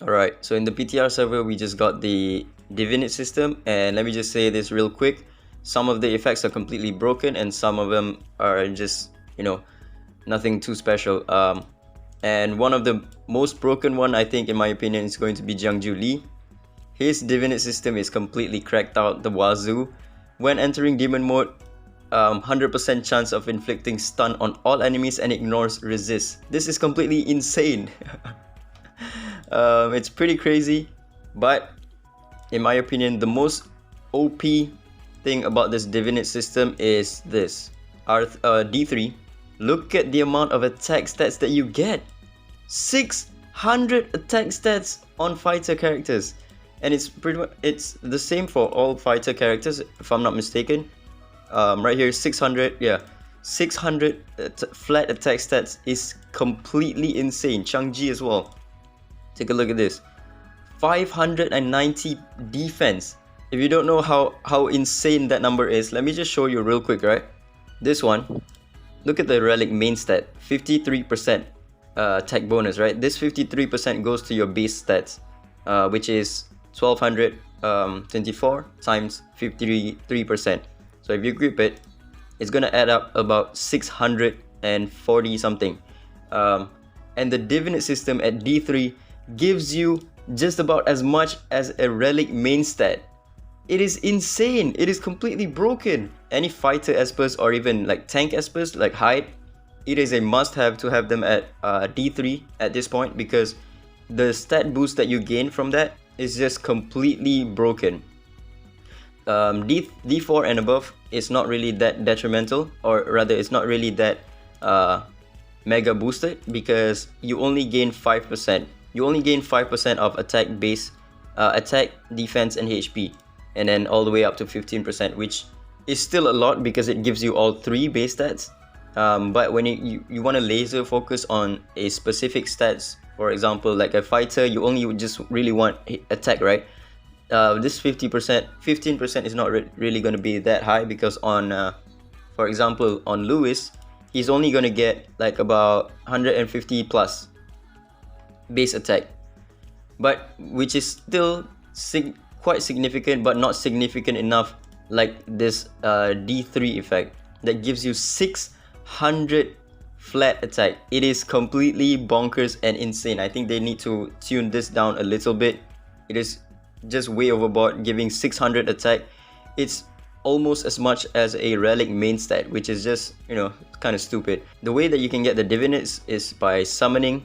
Alright, so in the PTR server, we just got the Divinate system, and let me just say this real quick. Some of the effects are completely broken, and some of them are just, nothing too special. And one of the most broken one, I think, in my opinion, is going to be Jiangju Li. His Divinate system is completely cracked out the wazoo. When entering demon mode, 100% chance of inflicting stun on all enemies and ignores resist. This is completely insane. It's pretty crazy, but in my opinion, the most OP thing about this Divinate system is this. D3, look at the amount of attack stats that you get. 600 attack stats on fighter characters, and it's the same for all fighter characters, if I'm not mistaken. Right here, 600, yeah, 600 flat attack stats is completely insane. Changji as well. Take a look at this. 590 defense. If you don't know how insane that number is, let me just show you real quick, right? This one, look at the relic main stat, 53% attack bonus, right? This 53% goes to your base stats, which is 1224 times 53%. So if you group it, it's gonna add up about 640 something. And the Divinate system at D3 gives you just about as much as a relic main stat. It is insane. It is completely broken. Any fighter espers or even like tank espers like Hyde, it is a must-have to have them at D3 at this point, because the stat boost that you gain from that is just completely broken. D4 and above is not really that detrimental, or rather it's not really that mega boosted, because you only gain 5%. You only gain 5% of attack base, attack, defense, and HP, and then all the way up to 15%, which is still a lot because it gives you all three base stats. But when you want to laser focus on a specific stats, for example, like a fighter, you only just really want attack, right? This 15% is not really going to be that high, because on, for example, on Lewis, he's only going to get like about 150 plus base attack, but which is still quite significant, but not significant enough like this D3 effect that gives you 600 flat attack. It is completely bonkers and insane. I think they need to tune this down a little bit. It is just way overboard, giving 600 attack. It's almost as much as a relic main stat, which is just, kind of stupid. The way that you can get the Divinates is by summoning.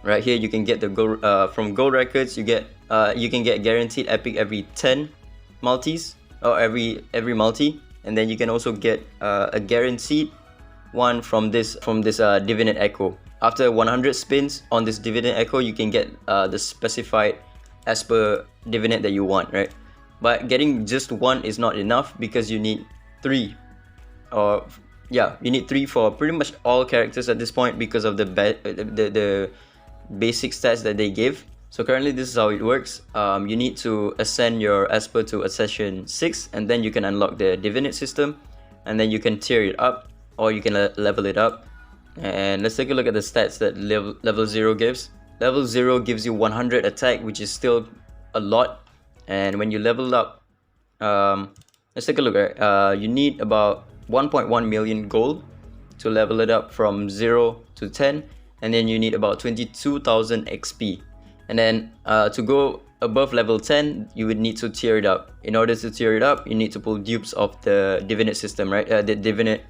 Right here, you can get the from gold records. You can get guaranteed epic every 10 multis, or every multi, and then you can also get a guaranteed one from this Divinate Echo. After 100 spins on this Divinate Echo, you can get the specified as per Divinate that you want, right? But getting just one is not enough, because you need 3, or yeah, you need 3 for pretty much all characters at this point, because of the basic stats that they give. So currently this is how it works. You need to ascend your Esper to Ascension 6, and then you can unlock the Divinate system, and then you can tier it up, or you can level it up. And let's take a look at the stats that level 0 gives. Level 0 gives you 100 attack, which is still a lot. And when you level up, let's take a look at you need about 1.1 million gold to level it up from 0 to 10, and then you need about 22,000 XP. And then to go above level 10, you would need to tier it up. In order to tier it up, you need to pull dupes of the Divinate system, right? The Divinate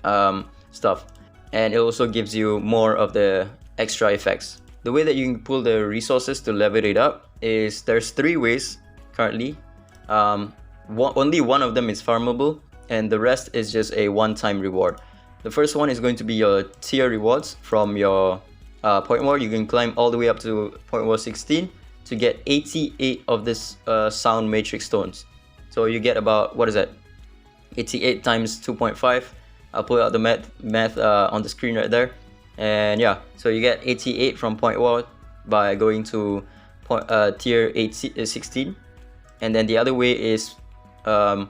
stuff, and it also gives you more of the extra effects. The way that you can pull the resources to level it up is there's 3 ways currently. Only one of them is farmable, and the rest is just a one-time reward. The first one is going to be your tier rewards from your point war. You can climb all the way up to point war 16 to get 88 of this sound matrix stones. So you get about, what is that, 88 times 2.5. I'll put out the math on the screen right there. And yeah, so you get 88 from point war by going to tier 16. And then the other way is from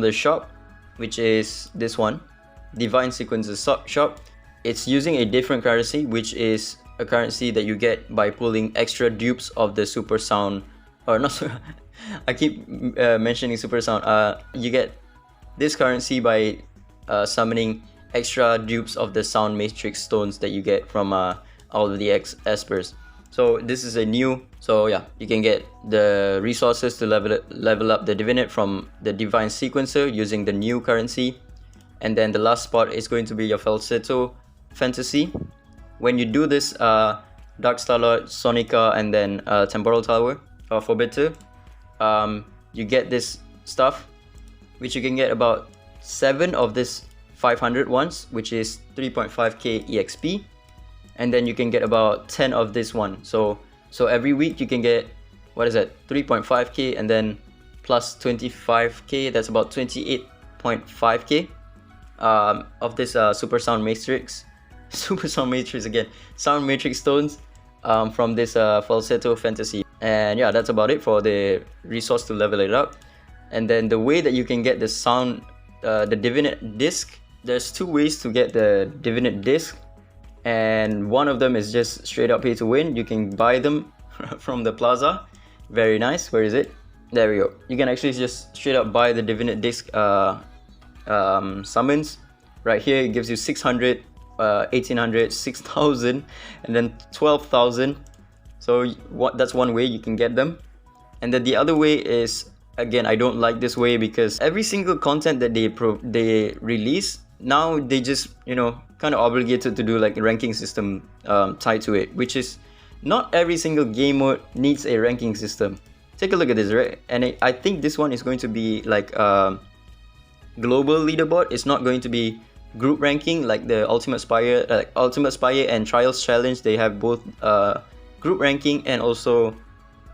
the shop, which is this one, Divine Sequences shop. It's using a different currency, which is a currency that you get by pulling extra dupes of the super sound, or not so, I keep mentioning super sound. You get this currency by summoning extra dupes of the sound matrix stones that you get from all of the espers. So this is a new, so yeah, you can get the resources to level up the Divinate from the Divine Sequencer using the new currency. And then the last spot is going to be your Falsetto Fantasy. When you do this Dark Starlord, Sonica, and then Temporal Tower or Forbidder, you get this stuff, which you can get about 7 of this 500 ones, which is 3.5k EXP, and then you can get about 10 of this one. So every week you can get, what is that, 3.5k, and then plus 25k, that's about 28.5k of this Super Sound Matrix. Super Sound Matrix again, Sound Matrix stones from this Falsetto Fantasy. And yeah, that's about it for the resource to level it up. And then the way that you can get the sound, the Divinate disc, there's 2 ways to get the Divinate disc, and one of them is just straight up pay to win. You can buy them from the plaza. Very nice. Where is it? There we go. You can actually just straight up buy the Divinate disc summons. Right here it gives you 600, 1800, 6000, and then 12,000. So that's one way you can get them. And then the other way is, again, I don't like this way, because every single content that they release now, they just, you know, kind of obligated to do like a ranking system tied to it, which is not every single game mode needs a ranking system. Take a look at this, right? And I think this one is going to be like global leaderboard. It's not going to be group ranking like the Ultimate Spire, and Trials Challenge. They have both group ranking and also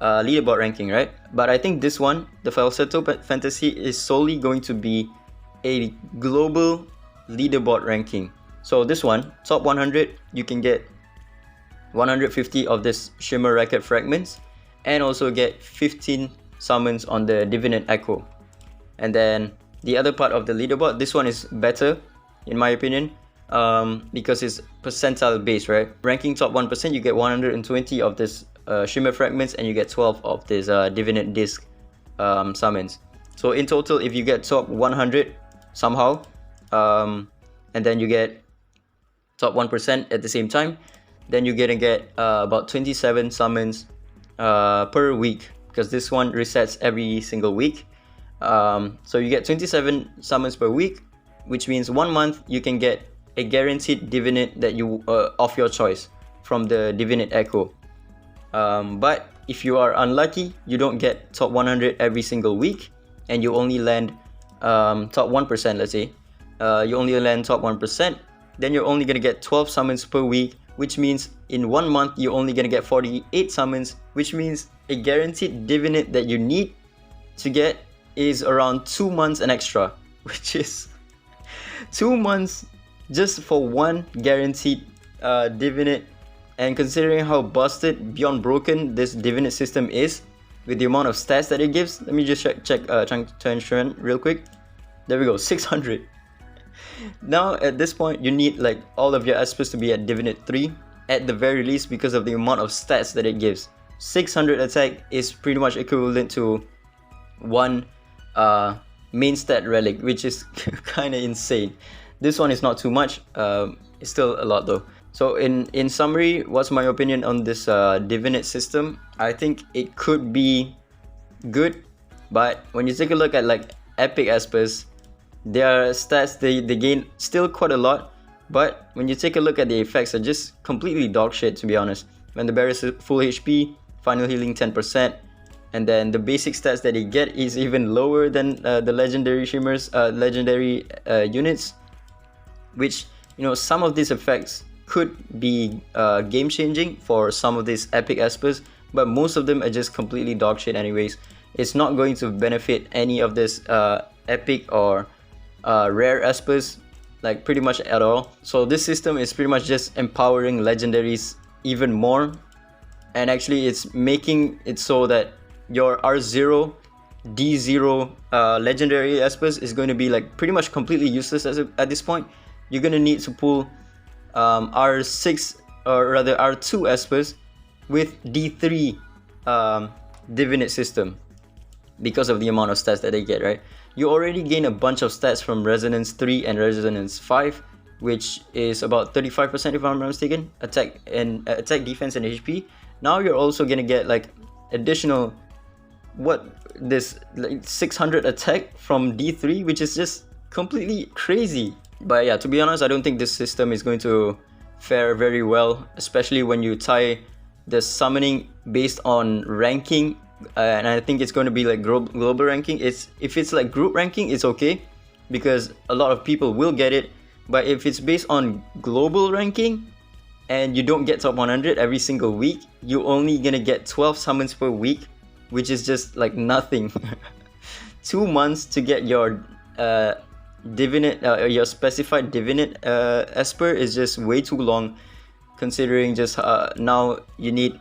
leaderboard ranking, right? But I think this one, the Falsetto Fantasy, is solely going to be a global leaderboard ranking. So this one, top 100, you can get 150 of this Shimmer Racket fragments, and also get 15 summons on the Divinate Echo. And then the other part of the leaderboard, this one is better in my opinion, because it's percentile based, right? Ranking top 1%, you get 120 of this Shimmer fragments, and you get 12 of this Divinate disc summons. So in total, if you get top 100 somehow, and then you get top 1% at the same time, then you're gonna get about 27 summons per week, because this one resets every single week. So you get 27 summons per week, which means 1 month you can get a guaranteed Divinate that you of your choice from the Divinate Echo. But if you are unlucky, you don't get top 100 every single week, and you only land top 1%, let's say. You only land top 1%, then you're only gonna get 12 summons per week, which means in 1 month you're only gonna get 48 summons, which means a guaranteed Divinate that you need to get is around 2 months and extra, which is 2 months just for one guaranteed Divinate. And considering how busted, beyond broken this Divinate system is, with the amount of stats that it gives, let me just check Trend real quick. There we go, 600. Now at this point, you need like all of your espers to be at Divinate 3 at the very least, because of the amount of stats that it gives. 600 attack is pretty much equivalent to one main stat relic, which is kind of insane. This one is not too much, it's still a lot though. So in summary, what's my opinion on this Divinate system? I think it could be good, but when you take a look at like epic espers, their stats, they gain still quite a lot, but when you take a look at the effects, are just completely dog shit, to be honest. When the bear is full HP, final healing 10%, and then the basic stats that they get is even lower than the legendary shimmers, legendary units, which, you know, some of these effects could be game changing for some of these epic espers, but most of them are just completely dog shit anyways. It's not going to benefit any of this epic or rare espers, like pretty much at all. So this system is pretty much just empowering legendaries even more, and actually it's making it so that your R0 D0 legendary espers is going to be like pretty much completely useless at this point. You're going to need to pull R6 or rather R2 espers with D3 Divinate system because of the amount of stats that they get, right? You already gain a bunch of stats from Resonance 3 and Resonance 5, which is about 35% if I'm not mistaken, attack, defense, and HP. Now you're also gonna get like additional this like 600 attack from D3, which is just completely crazy. But yeah, to be honest, I don't think this system is going to fare very well, especially when you tie the summoning based on ranking, and I think it's going to be like global ranking. If it's like group ranking, it's okay because a lot of people will get it. But if it's based on global ranking and you don't get top 100 every single week, you only gonna get 12 summons per week, which is just like nothing. 2 months to get your Divinate, your specified Divinate Esper is just way too long, considering just now you need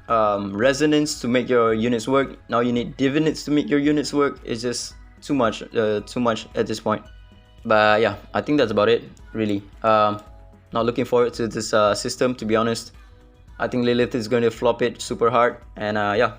Resonance to make your units work. Now you need Divinates to make your units work. It's just too much at this point. But yeah, I think that's about it, really. Not looking forward to this system, to be honest. I think Lilith is going to flop it super hard, and yeah,